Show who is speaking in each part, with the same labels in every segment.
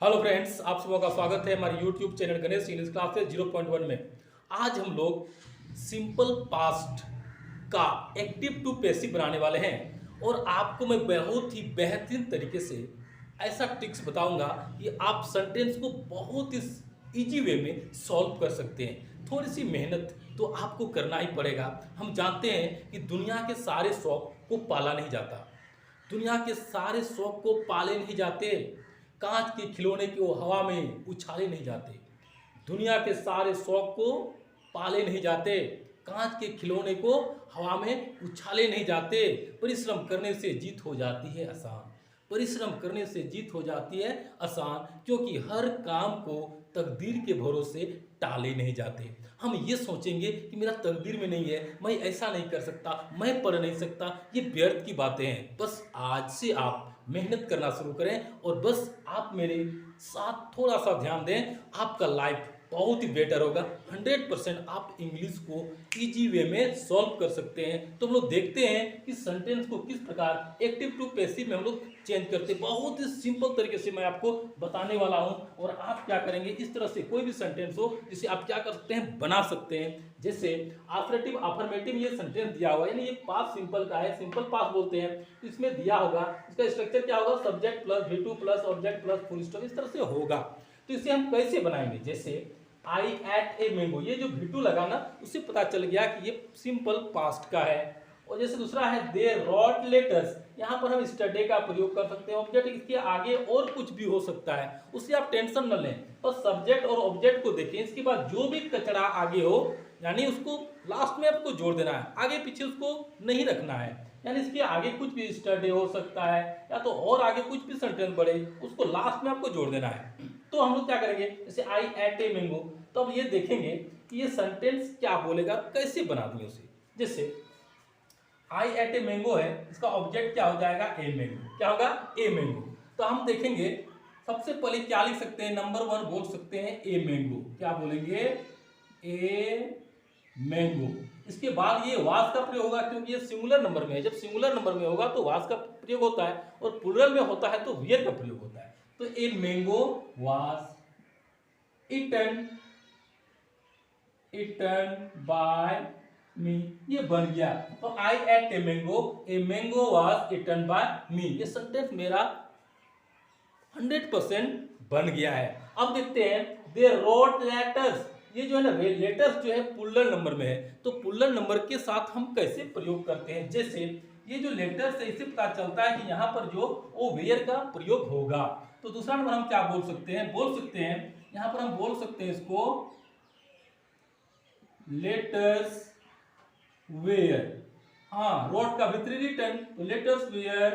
Speaker 1: Hello friends, आप सबों का स्वागत है हमारे YouTube channel Ganesh English classes 0.1 में। आज हम लोग सिंपल पास्ट का एक्टिव टू पैसिव बनाने वाले हैं और आपको मैं बहुत ही बेहतरीन तरीके से ऐसा ट्रिक्स बताऊंगा कि आप सेंटेंस को बहुत ही इजी वे में सॉल्व कर सकते हैं। थोड़ी सी मेहनत तो आपको करना ही पड़ेगा। हम जानते हैं कि दुनिया के सारे शौक को पाला नहीं जाता, दुनिया के सारे शौक को पाले नहीं जाते, कांच के खिलौने को हवा में उछाले नहीं जाते। दुनिया के सारे शौक को पाले नहीं जाते, कांच के खिलौने को हवा में उछाले नहीं जाते। परिश्रम करने से जीत हो जाती है आसान, परिश्रम करने से जीत हो जाती है आसान, क्योंकि हर काम को तकदीर के भरोसे टाले नहीं जाते। हम ये सोचेंगे कि मेरा तकदीर में नहीं है, मैं ऐसा नहीं कर सकता, मैं पढ़ नहीं सकता, ये व्यर्थ की बातें हैं। बस आज से आप मेहनत करना शुरू करें और बस आप मेरे साथ थोड़ा सा ध्यान दें, आपका लाइफ बहुत ही बेटर होगा। 100% आप इंग्लिश को इजी वे में सॉल्व कर सकते हैं। तो हम लोग देखते हैं कि सेंटेंस को किस प्रकार एक्टिव टू पैसिव में हम लोग चेंज करते हैं। बहुत ही सिंपल तरीके से मैं आपको बताने वाला हूं और आप क्या करेंगे, इस तरह से कोई भी सेंटेंस हो जिसे आप क्या कर सकते हैं, बना सकते हैं। जैसे अफर्मेटिव, अफर्मेटिव ये सेंटेंस दिया हुआ है, यानी ये पास्ट सिंपल का है, सिंपल पास्ट बोलते हैं। तो इसमें दिया होगा, इसका स्ट्रक्चर क्या होगा, subject plus V2 plus object plus full stop, इस तरह से होगा। तो इसे हम कैसे बनाएंगे, जैसे आई एट ए मैंगो, ये जो V2 लगा ना, उससे पता चल गया कि ये सिंपल पास्ट का है। और जैसे दूसरा है दे रॉट लेटर्स, यहाँ पर हम स्टडे का प्रयोग कर सकते हैं। ऑब्जेक्ट इसके आगे और कुछ भी हो सकता है, उससे आप टेंशन न लें, बस सब्जेक्ट और ऑब्जेक्ट को देखें। इसके बाद जो भी कचरा आगे हो, यानी उसको लास्ट में आपको जोड़ देना है, आगे पीछे उसको नहीं रखना है। यानी इसके आगे कुछ भी स्टडे हो सकता है, या तो और आगे कुछ भी सेंटेंस बढ़े, उसको लास्ट में आपको जोड़ देना है। तो हम लोग क्या करेंगे, जैसे आई एट ए मैंगो, तो अब ये देखेंगे कि ये सेंटेंस क्या बोलेगा, कैसे बना दिए उसे। जैसे आई एट ए मैंगो है, इसका ऑब्जेक्ट क्या हो जाएगा, ए मैंगो, क्या होगा, ए मैंगो। तो हम देखेंगे सबसे पहले क्या लिख सकते हैं, नंबर 1 बोल सकते हैं ए मैंगो, क्या बोलेंगे, ए मैंगो। इसके बाद ये वाज का प्रयोग होगा, क्योंकि ये सिंगुलर नंबर में है। जब सिंगुलर नंबर में होगा तो वाज का प्रयोग होता है, और प्लूरल में होता है तो वियर का प्रयोग होता है। तो a mango was eaten by me, ये बन गया। तो I ate a mango was eaten by me, ये सेंटेंस मेरा 100% बन गया है। अब देखते हैं दे रोट लेटर्स, ये जो है ना, लेटर्स जो है पुल्लर नंबर में है, तो पुल्लर नंबर के साथ हम कैसे प्रयोग करते हैं। जैसे ये जो लेटर्स है, इससे पता चलता है कि यहाँ पर जो ओ वेयर का प्रयोग होगा। तो दूसरा नंबर हम क्या बोल सकते हैं, यहाँ पर हम बोल सकते हैं इसको लेटर्स वेयर। हाँ, रोट का विथ रिटर्न, तो letters were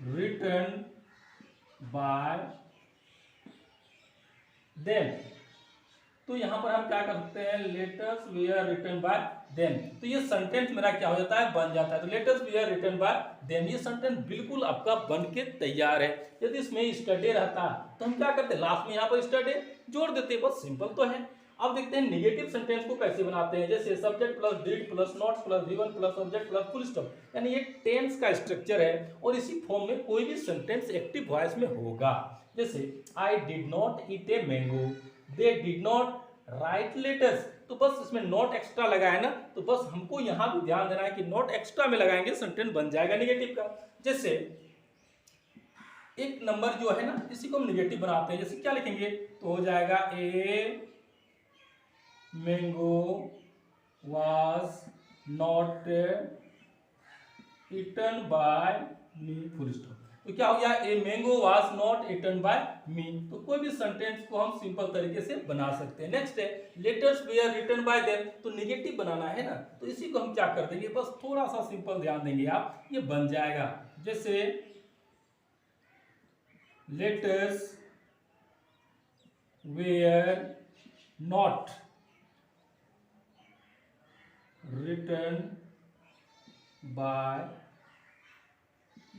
Speaker 1: written by them. तो यहां पर हम क्या कर सकते हैं, letters were written by them. तो ये सेंटेंस मेरा क्या हो जाता है, बन जाता है। तो letters were written by them, ये सेंटेंस बिल्कुल आपका बन के तैयार है। यदि इसमें स्टडे रहता तो हम क्या करते, लास्ट में यहाँ पर स्टडे जोड़ देते, बस सिंपल तो है। अब देखते हैं निगेटिव सेंटेंस को कैसे बनाते हैं। जैसे subject plus did plus not plus V1 plus object plus full stop, यानी ये टेंस का स्ट्रक्चर है, और इसी फॉर्म में कोई भी सेंटेंस एक्टिव वॉइस में होगा। जैसे I did not eat a mango, they did not write letters, तो बस इसमें नॉट एक्स्ट्रा लगा है ना, तो बस हमको यहां भी ध्यान देना है कि नॉट एक्स्ट्रा में लगाएंगे, सेंटेंस बन जाएगा निगेटिव का। जैसे एक नंबर जो है ना, इसी को हम निगेटिव बनाते हैं। जैसे क्या लिखेंगे, तो हो जाएगा a mango was not eaten by me, full stop. तो क्या हो गया, a mango was not eaten by me. तो कोई भी सेंटेंस को हम सिंपल तरीके से बना सकते हैं। नेक्स्ट है letters were written by them, तो निगेटिव बनाना है ना, तो इसी को हम क्या कर देंगे, बस थोड़ा सा सिंपल ध्यान देंगे आप, ये बन जाएगा। जैसे letters were not written by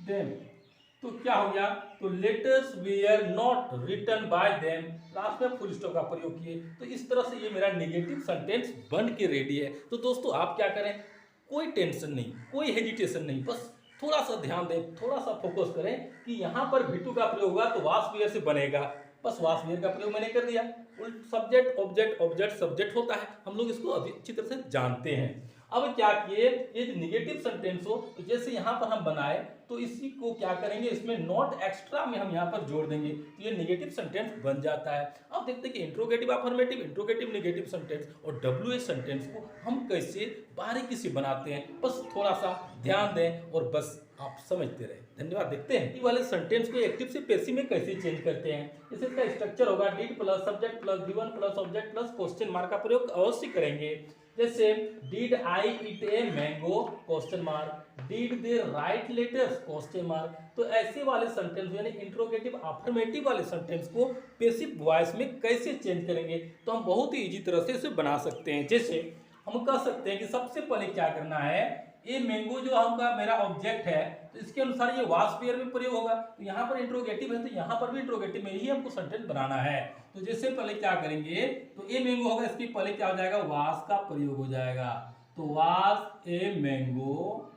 Speaker 1: them, तो क्या हो गया, तो letters were not written by them, last में फुल स्टॉप का प्रयोग किए। तो इस तरह से ये मेरा नेगेटिव सेंटेंस बन के रेडी है। तो दोस्तों आप क्या करें, कोई टेंशन नहीं, कोई हेजिटेशन नहीं, बस थोड़ा सा ध्यान दें, थोड़ा सा फोकस करें कि यहाँ पर V2 का प्रयोग होगा तो वास वियर से बनेगा, बस वास वियर का प्रयोग मैंने कर दिया। उल्ट सब्जेक्ट ऑब्जेक्ट ऑब्जेक्ट सब्जेक्ट होता है, हम लोग इसको अभी अच्छी तरह से जानते हैं। अब क्या किए, ये निगेटिव सेंटेंस हो तो जैसे यहाँ पर हम बनाए तो इसी को क्या करेंगे, इसमें नॉट एक्स्ट्रा में हम यहाँ पर जोड़ देंगे तो ये निगेटिव सेंटेंस बन जाता है। अब देखते हैं कि interrogative affirmative, interrogative negative sentence और WH सेंटेंस को हम कैसे बारीकी से बनाते हैं, बस थोड़ा सा ध्यान दें और बस आप समझते रहे। धन्यवाद। देखते हैं ये वाले सेंटेंस को एक्टिव से पैसिव में कैसे चेंज करते हैं। जैसे इसका स्ट्रक्चर होगा did plus subject plus V1 plus object plus question mark का प्रयोग अवश्य करेंगे। जैसे did I eat a mango question mark, did they write letters question mark. तो ऐसे वाले सेंटेंस यानी इंट्रोगेटिव अफर्मेटिव वाले सेंटेंस को पैसिव वॉइस में कैसे चेंज करेंगे, तो हम बहुत ही इजी तरह से इसे बना सकते हैं। जैसे हम कह सकते हैं कि सबसे पहले क्या करना है, ये मैंगो जो हमका मेरा ऑब्जेक्ट है तो इसके अनुसार ये वास पेयर में प्रयोग होगा, तो यहाँ पर इंट्रोगेटिव है तो यहाँ पर भी इंट्रोगेटिव में ही हमको सेंटेंस बनाना है। तो जैसे पहले क्या करेंगे, तो ए मैंगो होगा, इसके पहले क्या हो जाएगा, वास का प्रयोग हो जाएगा। तो वास ए mango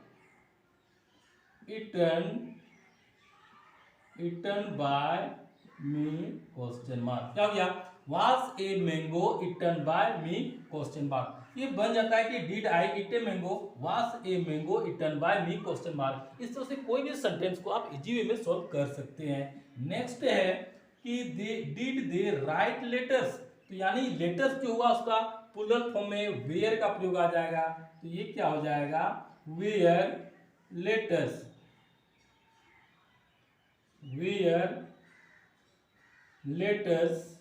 Speaker 1: eaten by me question mark. क्या हो गया, वास ए mango eaten by me question mark. ये बन जाता है कि did I eat a mango, वास ए mango eaten by me question mark. इस तरह से कोई भी सेंटेंस को आप इजी वे में सॉल्व कर सकते हैं। नेक्स्ट है कि डिड दे राइट लेटर्स, तो यानी लेटर्स जो हुआ उसका प्लूरल फॉर्म में वेयर का प्रयोग आ जाएगा, तो ये क्या हो जाएगा, were letters, were letters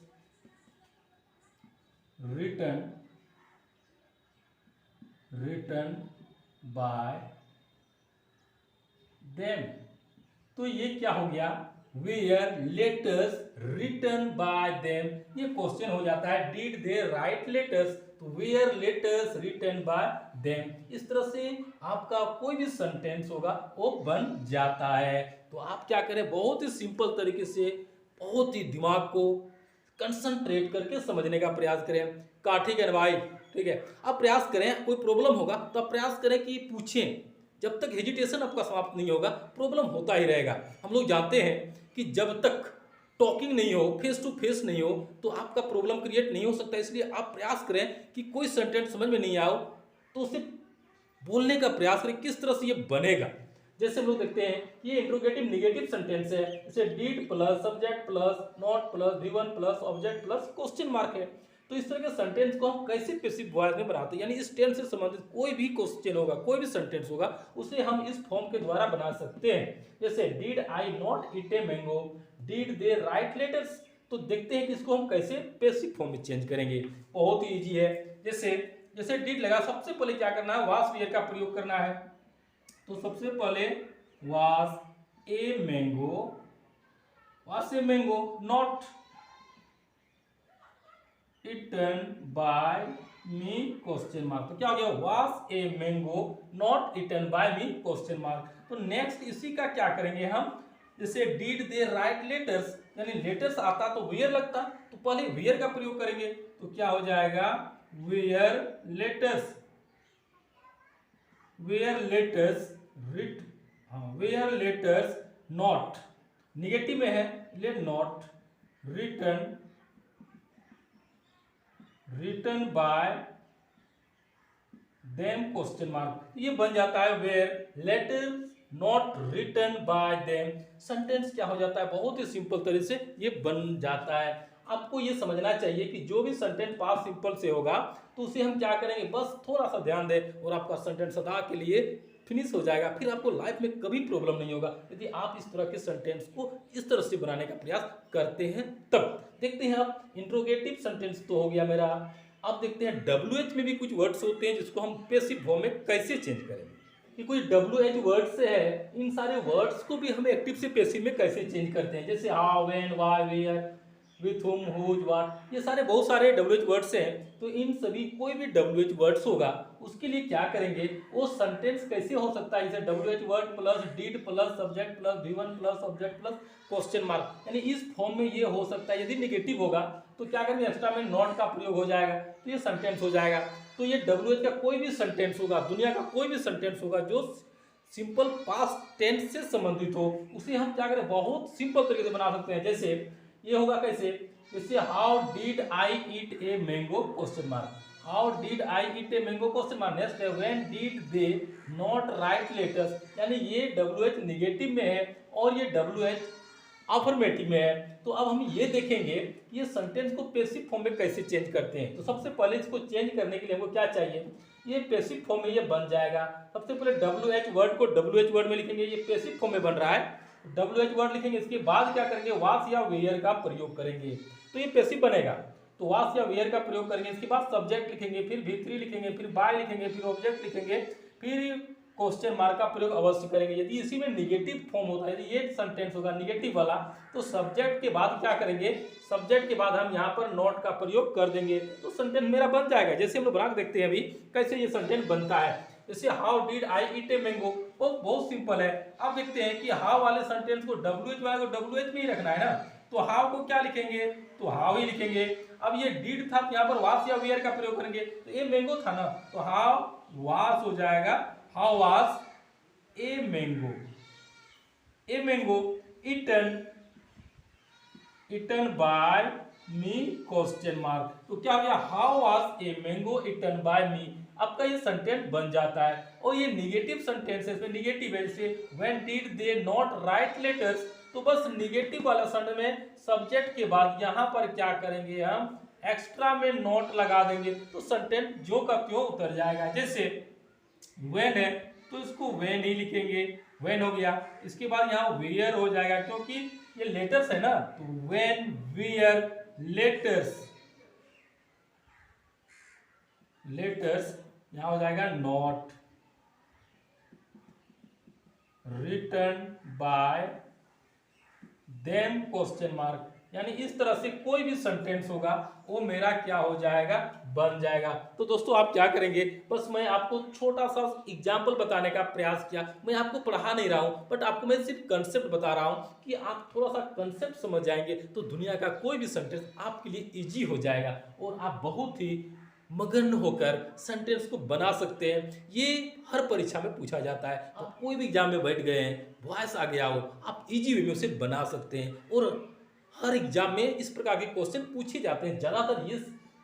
Speaker 1: written by them. तो ये क्या हो गया, were letters written by them. ये क्वेश्चन हो जाता है डिड दे राइट लेटर्स, तो were letters written by them. इस तरह से आपका कोई भी सेंटेंस होगा वो बन जाता है। तो आप क्या करें, बहुत ही सिंपल तरीके से बहुत ही दिमाग को कंसंट्रेट करके समझने का प्रयास करें। का ठीक है भाई, ठीक है। अब प्रयास करें, कोई प्रॉब्लम होगा तो आप प्रयास करें कि पूछें, जब तक हेजिटेशन आपका समाप्त नहीं होगा प्रॉब्लम होता ही रहेगा। हम लोग जानते हैं कि जब तक टॉकिंग नहीं हो, फेस टू फेस नहीं हो, तो आपका प्रॉब्लम क्रिएट नहीं हो सकता। इसलिए आप प्रयास करें कि कोई सेंटेंस समझ में नहीं आओ तो उसे बोलने का प्रयास करें, किस तरह से ये बनेगा। जैसे हम लोग देखते हैं ये इंट्रोगेटिव निगेटिव सेंटेंस है, जैसे did plus subject plus not plus V1 plus object plus question mark है। तो इस तरह के सेंटेंस को हम कैसे पैसिव वॉइस में बनाते हैं, यानी इस टेंस से संबंधित कोई भी क्वेश्चन होगा, कोई भी सेंटेंस होगा, उसे हम इस फॉर्म के द्वारा बना सकते हैं। जैसे did I not eat a mango, did they write letters. तो देखते हैं कि इसको हम कैसे पैसिव फॉर्म में चेंज करेंगे। बहुत ही ईजी है। जैसे डिड लगा, सबसे पहले क्या करना है, वास वेयर का प्रयोग करना है। तो सबसे पहले वास a mango not eaten by me question mark. तो क्या हो गया, वास a mango not eaten by me question mark. तो नेक्स्ट इसी का क्या करेंगे हम, जैसे डिड दे राइट लेटर्स, यानी लेटर्स आता तो वेयर लगता, तो पहले वेयर का प्रयोग करेंगे। तो क्या हो जाएगा, वेयर लेटर्स नॉट, निगेटिव में है ले not written by them question mark. ये बन जाता है were letters not written by them. Sentence क्या हो जाता है, बहुत ही सिंपल तरीके से ये बन जाता है। आपको ये समझना चाहिए कि जो भी सेंटेंस पास सिंपल से होगा तो उसे हम क्या करेंगे, बस थोड़ा सा ध्यान दें और आपका सेंटेंस सदा के लिए फिनिश हो जाएगा। फिर आपको लाइफ में कभी प्रॉब्लम नहीं होगा यदि आप इस तरह के सेंटेंस को इस तरह से बनाने का प्रयास करते हैं। तब देखते हैं आप इंट्रोगेटिव सेंटेंस तो हो गया मेरा। अब देखते हैं WH में भी कुछ वर्ड्स होते हैं जिसको हम पैसिव फॉर्म में कैसे चेंज करेंगे। कि कोई WH वर्ड्स है, इन सारे वर्ड्स को भी हम एक्टिव से पैसिव में कैसे चेंज करते हैं। जैसे how, when, why, where, with whom, whose, what, ये सारे बहुत सारे WH वर्ड्स हैं। तो इन सभी कोई भी WH वर्ड्स होगा उसके लिए क्या करेंगे, वो सेंटेंस कैसे हो सकता है, जैसे WH word plus did plus subject plus V1 plus object plus question mark, यानी इस फॉर्म में ये हो सकता है। यदि निगेटिव होगा तो क्या करेंगे, एक्स्ट्रा में नॉट का प्रयोग हो जाएगा, तो ये सेंटेंस हो जाएगा। तो ये WH का कोई भी सेंटेंस होगा, दुनिया का कोई भी सेंटेंस होगा जो सिंपल पास्ट टेंस से संबंधित हो उसे हम क्या करें, बहुत सिंपल तरीके से बना सकते हैं। जैसे ये होगा कैसे, जैसे how did I eat a mango question mark, how did I eat a mango question mark. Next है when did they not write letters, यानी ये WH निगेटिव में है और ये WH अफर्मेटिव में है। तो अब हम ये देखेंगे ये सेंटेंस को पैसिव फॉर्म में कैसे चेंज करते हैं। तो सबसे पहले इसको चेंज करने के लिए हमको क्या चाहिए, ये पैसिव फॉर्म में ये बन जाएगा। सबसे पहले WH वर्ड को WH वर्ड में लिखेंगे, ये पैसिव फॉर्म में बन रहा है, WH वर्ड लिखेंगे। इसके बाद क्या करेंगे, वास या वेयर का प्रयोग करेंगे, तो ये पैसिव बनेगा। तो वास या वेयर का प्रयोग करेंगे, इसके बाद सब्जेक्ट लिखेंगे, फिर V3 लिखेंगे, फिर बाय लिखेंगे, फिर ऑब्जेक्ट लिखेंगे, फिर क्वेश्चन मार्क का प्रयोग अवश्य करेंगे। यदि इसी में निगेटिव फॉर्म होता है, यदि ये सेंटेंस होगा निगेटिव वाला, तो सब्जेक्ट के बाद क्या करेंगे, सब्जेक्ट के बाद हम यहाँ पर नॉट का प्रयोग कर देंगे, तो सेंटेंस मेरा बन जाएगा। जैसे हम लोग बना के देखते हैं अभी कैसे ये सेंटेंस बनता है। जैसे how did I eat a mango, बहुत सिंपल है। अब देखते हैं कि हाउ वाले सेंटेंस को WH वाले को WH में ही रखना है ना, तो हाउ को क्या लिखेंगे, तो हाउ ही लिखेंगे। अब ये डिड था, यहाँ पर वास या वेयर का प्रयोग करेंगे, तो ये मैंगो था ना, तो हाउ वास हो जाएगा, how was a mango, a mango eaten by me question mark. तो क्या हो गया, how was a mango eaten by me. आपका ये सेंटेंस बन जाता है। और ये निगेटिव सेंटेंस है, इसमें निगेटिव है, जैसे when did they not write letters, तो बस निगेटिव वाला सेंटेंस में सब्जेक्ट के बाद यहाँ पर क्या करेंगे, हम एक्स्ट्रा में नॉट लगा देंगे, तो सेंटेंस जो का त्यों उतर जाएगा। जैसे व्हेन है तो इसको व्हेन ही लिखेंगे, व्हेन हो गया। इसके बाद यहाँ वेयर हो जाएगा, क्योंकि ये लेटर्स है ना, तो व्हेन वेयर लेटर्स, लेटर्स यहाँ हो जाएगा not written by them question mark. यानी इस तरह से कोई भी सेंटेंस होगा वो मेरा क्या हो जाएगा, बन जाएगा। तो दोस्तों आप क्या करेंगे, बस मैं आपको छोटा सा एग्जाम्पल बताने का प्रयास किया। मैं आपको पढ़ा नहीं रहा हूँ, बट आपको मैं सिर्फ कंसेप्ट बता रहा हूँ कि आप थोड़ा सा कंसेप्ट समझ जाएंगे तो दुनिया का कोई भी सेंटेंस आपके लिए इजी हो जाएगा और आप बहुत ही मगन होकर सेंटेंस को बना सकते हैं। ये हर परीक्षा में पूछा जाता है। आप कोई भी एग्जाम में बैठ गए हैं, वॉइस आ गया हो, आप इजी वे में उसे बना सकते हैं। और हर एग्जाम में इस प्रकार के क्वेश्चन पूछे जाते हैं। ज़्यादातर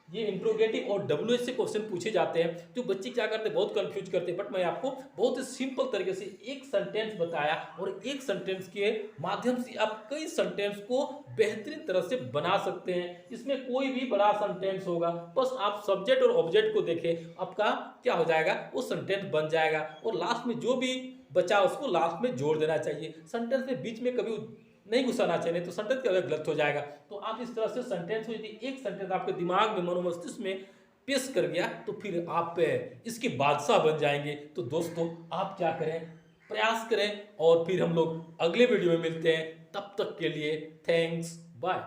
Speaker 1: ये इंट्रोगेटिव और WH से क्वेश्चन पूछे जाते हैं। जो बच्चे क्या करते हैं, बहुत कंफ्यूज करते हैं, बट मैं आपको बहुत ही सिंपल तरीके से एक सेंटेंस बताया और एक सेंटेंस के माध्यम से आप कई सेंटेंस को बेहतरीन तरह से बना सकते हैं। इसमें कोई भी बड़ा सेंटेंस होगा, बस आप सब्जेक्ट और ऑब्जेक्ट को देखें, आपका क्या हो जाएगा, वो सेंटेंस बन जाएगा। और लास्ट में जो भी बचा उसको लास्ट में जोड़ देना चाहिए। सेंटेंस में बीच में कभी नहीं घुसाना चाहिए, तो सेंटेंस क्या गलत हो जाएगा। तो आप इस तरह से सेंटेंस को, यदि एक सेंटेंस आपके दिमाग में, मनोमस्तिष्क में पेश कर गया तो फिर आप इसके बादशाह बन जाएंगे। तो दोस्तों आप क्या करें, प्रयास करें और फिर हम लोग अगले वीडियो में मिलते हैं। तब तक के लिए थैंक्स, बाय।